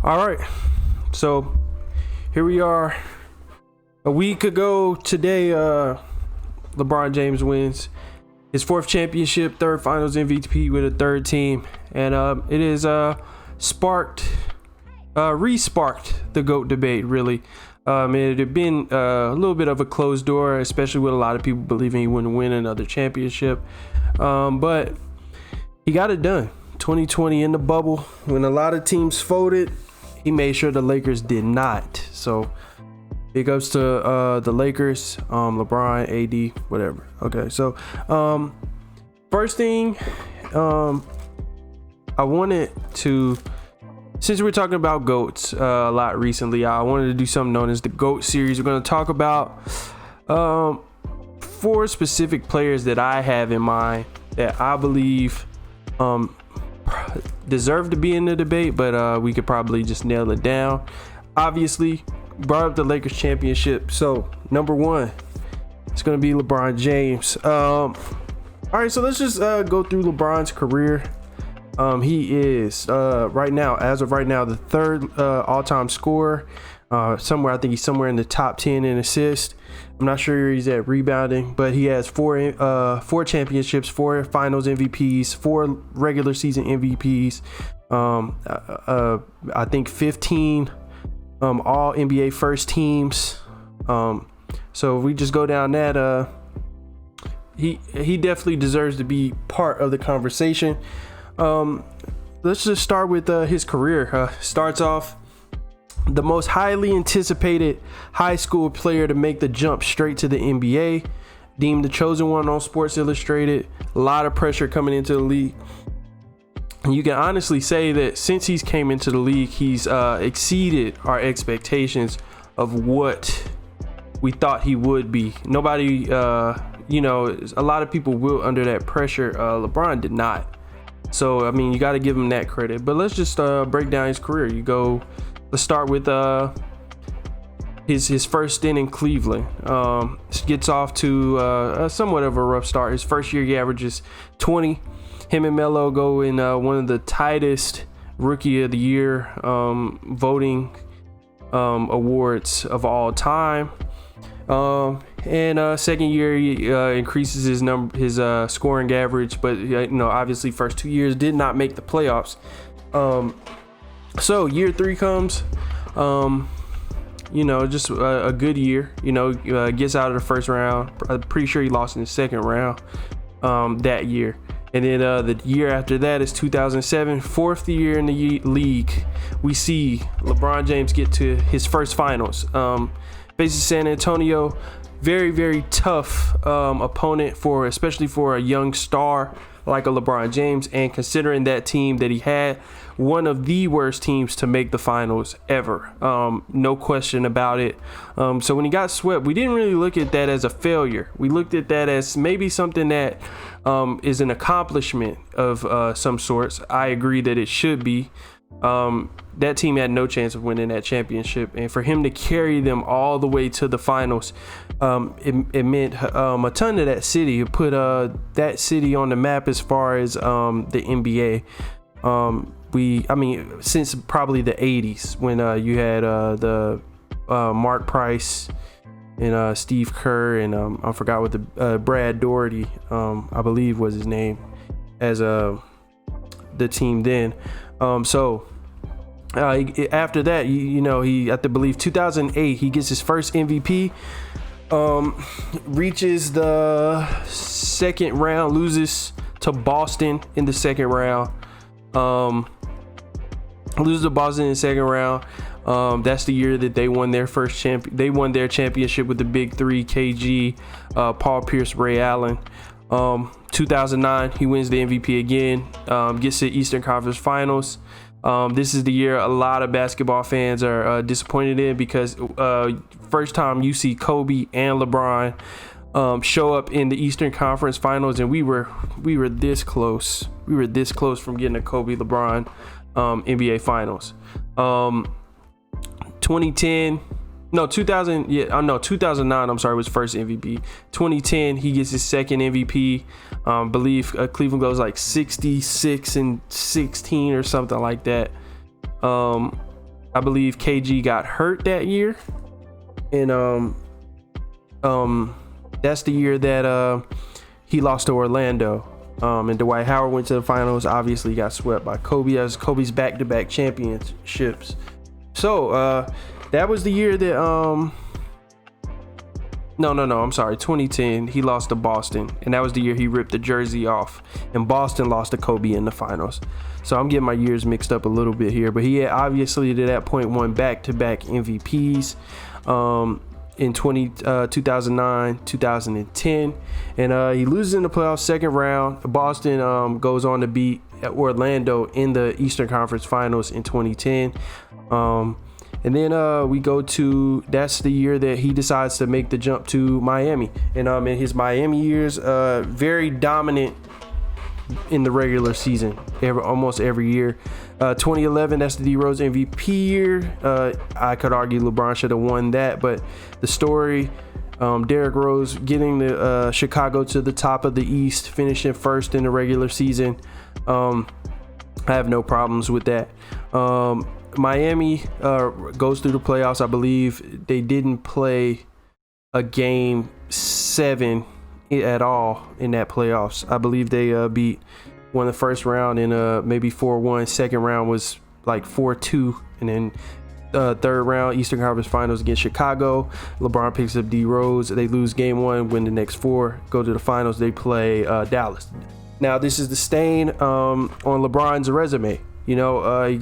All right, so here we are. A week ago today, LeBron James wins his fourth championship, third Finals MVP with a third team, and it is re-sparked the GOAT debate. Really, it had been a little bit of a closed door, especially with a lot of people believing he wouldn't win another championship, but he got it done. 2020 in the bubble, when a lot of teams folded, he made sure the Lakers did not. So big ups to the Lakers, LeBron, AD, whatever. Okay, so first thing, I wanted to, since we're talking about GOATs a lot recently, I wanted to do something known as the GOAT series. We're going to talk about 4 specific players that I have in mind that I believe deserve to be in the debate, but we could probably just nail it down. Obviously, brought up the Lakers championship, so number 1, it's going to be LeBron James. All right, so let's just go through LeBron's career. He is right now, as of right now, the third all-time scorer. I think he's somewhere in the top 10 in assists. I'm not sure he's at rebounding, but he has 4 championships, 4 Finals MVPs, 4 regular season MVPs. I think 15 all NBA first teams. So if we just go down that, he definitely deserves to be part of the conversation. Let's just start with his career. Starts off the most highly anticipated high school player to make the jump straight to the NBA, deemed the chosen one on Sports Illustrated. A lot of pressure coming into the league. And you can honestly say that since he's came into the league, he's exceeded our expectations of what we thought he would be. Nobody, a lot of people will under that pressure. LeBron did not. So, I mean, you got to give him that credit. But let's just break down his career. Let's start with his first stint in Cleveland. Gets off to somewhat of a rough start. His first year, he averages 20. Him and Melo go in one of the tightest Rookie of the Year voting awards of all time. And second year, he increases his scoring average, but obviously first 2 years did not make the playoffs. So year 3 comes, just a good year. Gets out of the first round. I'm pretty sure he lost in the second round that year. And then the year after that is 2007, 4th year in the league. We see LeBron James get to his first finals. Faces San Antonio, very, very tough opponent especially for a young star like a LeBron James, and considering that team that he had, one of the worst teams to make the finals ever. No question about it. So when he got swept, we didn't really look at that as a failure. We looked at that as maybe something that is an accomplishment of some sorts. I agree that it should be. That team had no chance of winning that championship, and for him to carry them all the way to the finals, it meant a ton to that city. It put that city on the map as far as the NBA. Since probably the 80s when you had the Mark Price and Steve Kerr and I forgot what the Brad Daugherty I believe was his name as the team then. After that, he, I believe 2008, he gets his first MVP, reaches the second round, loses to Boston in the second round, loses to Boston in the second round. That's the year that they won their championship with the big 3, KG, Paul Pierce, Ray Allen. 2009, he wins the MVP again, gets to Eastern Conference Finals. This is the year a lot of basketball fans are disappointed in, because first time you see Kobe and LeBron show up in the Eastern Conference Finals, and we were this close. We were this close from getting a Kobe LeBron NBA Finals. 2009, I'm sorry, was first MVP. 2010, he gets his second MVP. Believe Cleveland goes like 66-16 or something like that. I believe KG got hurt that year, and that's the year that he lost to Orlando. And Dwight Howard went to the finals. Obviously, got swept by Kobe. That was Kobe's back-to-back championships. So that was the year that I'm sorry, 2010, he lost to Boston, and that was the year he ripped the jersey off, and Boston lost to Kobe in the finals. So I'm getting my years mixed up a little bit here, but he had obviously to that point won back-to-back MVPs in 2009, 2010, and he loses in the playoffs second round. Boston goes on to beat Orlando in the Eastern Conference Finals in 2010. And then we go to, that's the year that he decides to make the jump to Miami. And in his Miami years, very dominant in the regular season, almost every year. 2011, that's the D Rose MVP year. I could argue LeBron should have won that, but the story, Derrick Rose getting the Chicago to the top of the East, finishing first in the regular season. I have no problems with that. Miami goes through the playoffs. I believe they didn't play a game 7 at all in that playoffs. I believe they won the first round in maybe 4-1. Second round was like 4-2, and then third round Eastern Conference Finals against Chicago. LeBron picks up D Rose. They lose game 1, win the next 4, go to the finals. They play Dallas. Now this is the stain on LeBron's resume. You know,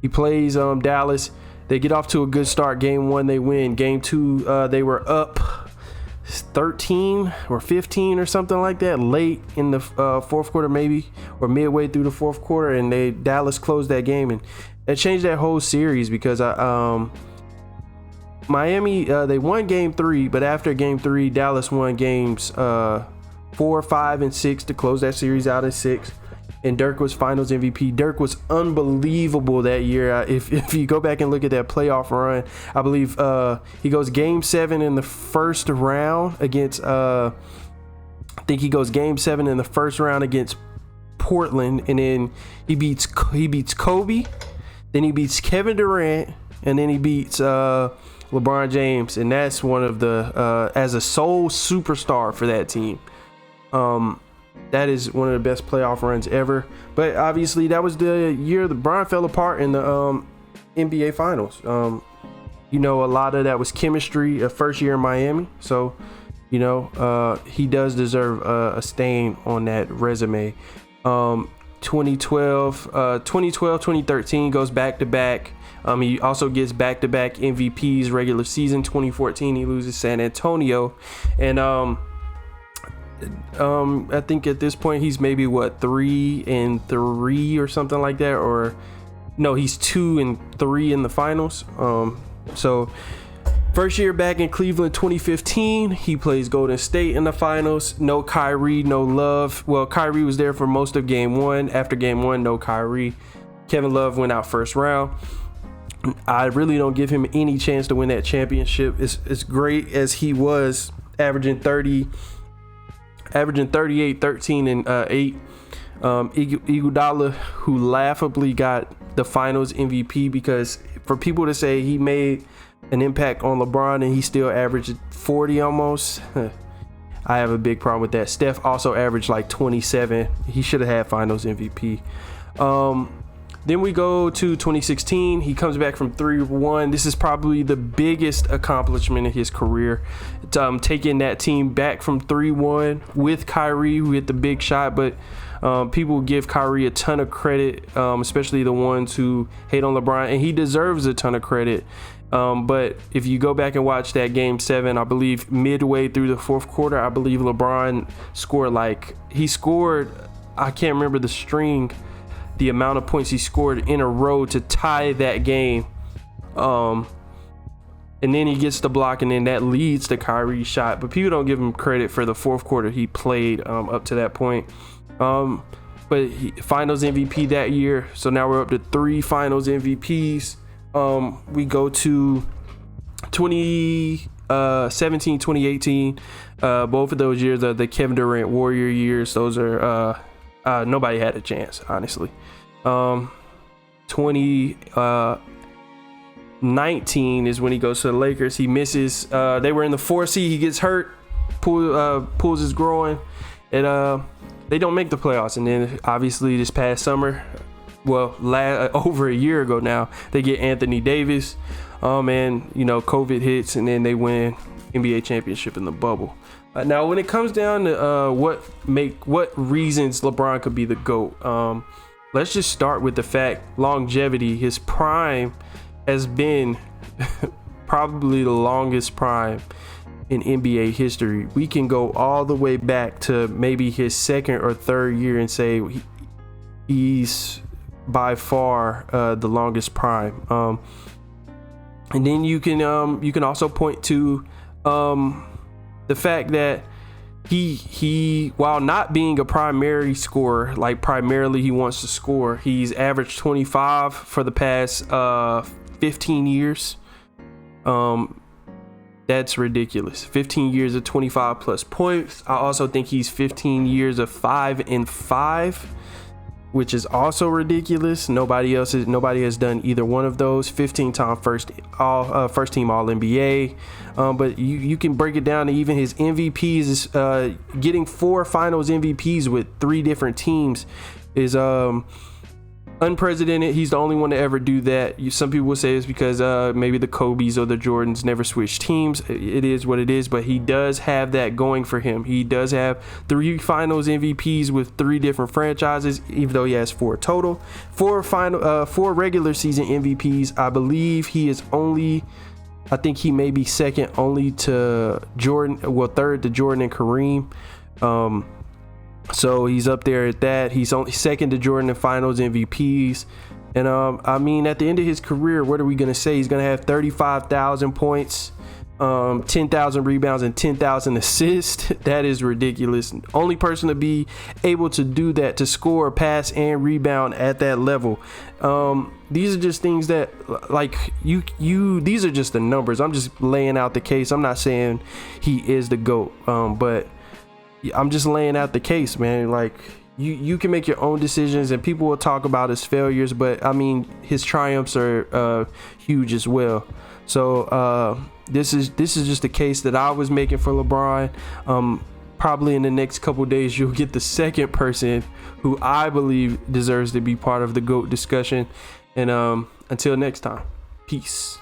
he plays Dallas. They get off to a good start. Game 1, they win. Game 2, they were up 13 or 15 or something like that late in the fourth quarter, maybe, or midway through the fourth quarter, and Dallas closed that game, and that changed that whole series because Miami, they won game 3, but after game 3, Dallas won games 4, 5, and 6 to close that series out in 6. And Dirk was finals MVP. Dirk was unbelievable that year. If you go back and look at that playoff run, I believe he goes game 7 in the first round against I think he goes game 7 in the first round against Portland, and then he beats Kobe, then he beats Kevin Durant, and then he beats LeBron James, and that's one of the as a sole superstar for that team. That is one of the best playoff runs ever. But obviously, that was the year LeBron fell apart in the NBA Finals. A lot of that was chemistry. First year in Miami, so he does deserve a stain on that resume. 2012, 2013 goes back to back. He also gets back-to-back MVPs regular season. 2014, he loses San Antonio, and I think at this point he's maybe 3-3 or something like that, or no, he's 2-3 in the finals. So first year back in Cleveland, 2015, he plays Golden State in the finals. No Kyrie, no Love. Well, Kyrie was there for most of game 1. After game 1, no Kyrie. Kevin Love went out first round. I really don't give him any chance to win that championship. As great as he was, averaging 38, 13, and 8. Iguodala, who laughably got the finals MVP, because for people to say he made an impact on LeBron and he still averaged 40 almost, I have a big problem with that. Steph also averaged like 27. He should have had finals MVP. Then we go to 2016. He comes back from 3-1. This is probably the biggest accomplishment in his career. Taking that team back from 3-1 with Kyrie, who hit the big shot. But people give Kyrie a ton of credit, especially the ones who hate on LeBron. And he deserves a ton of credit. But if you go back and watch that game 7, I believe midway through the fourth quarter, I believe LeBron scored I can't remember the amount of points he scored in a row to tie that game. And then he gets the block, and then that leads to Kyrie's shot. But people don't give him credit for the fourth quarter he played up to that point. But finals MVP that year. So now we're up to 3 finals MVPs. We go to 2017, 2018. Both of those years are the Kevin Durant Warrior years. Those are nobody had a chance, honestly. 19 is when he goes to the Lakers. He misses. They were in the 4 seed. He gets hurt, pulls his groin, and they don't make the playoffs. And then obviously this past summer, well, over a year ago now, they get Anthony Davis. And you know, COVID hits, and then they win NBA championship in the bubble. Now, when it comes down to what reasons LeBron could be the GOAT, let's just start with the fact longevity. His prime has been probably the longest prime in NBA history. We can go all the way back to maybe his second or third year and say he's by far the longest prime. And then you can also point to the fact that he while not being a primary scorer, like primarily he wants to score, he's averaged 25 for the past 15 years. That's ridiculous. 15 years of 25 plus points. I also think he's 15 years of 5 and 5, which is also ridiculous. Nobody has done either one of those. 15-time first team All NBA. But you can break it down to even his MVPs is getting 4 Finals MVPs with 3 different teams is unprecedented. He's the only one to ever do that. Some people will say it's because maybe the Kobe's or the Jordans never switched teams. It is what it is, but he does have that going for him. He does have 3 Finals MVPs with 3 different franchises, even though he has 4 total. 4 regular season MVPs. I believe I think he may be second only to Jordan. Well, third to Jordan and Kareem. So he's up there at that. He's only second to Jordan in Finals MVPs. And I mean, at the end of his career, what are we gonna say? He's gonna have 35,000 points, 10,000 rebounds, and 10,000 assists. That is ridiculous. Only person to be able to do that, to score, pass, and rebound at that level. These are just things that, like, these are just the numbers. I'm just laying out the case. I'm not saying he is the GOAT, but I'm just laying out the case, man. Like, you can make your own decisions, and people will talk about his failures, but I mean, his triumphs are huge as well. So this is just a case that I was making for LeBron. Probably in the next couple days, you'll get the second person who I believe deserves to be part of the GOAT discussion. And until next time, peace.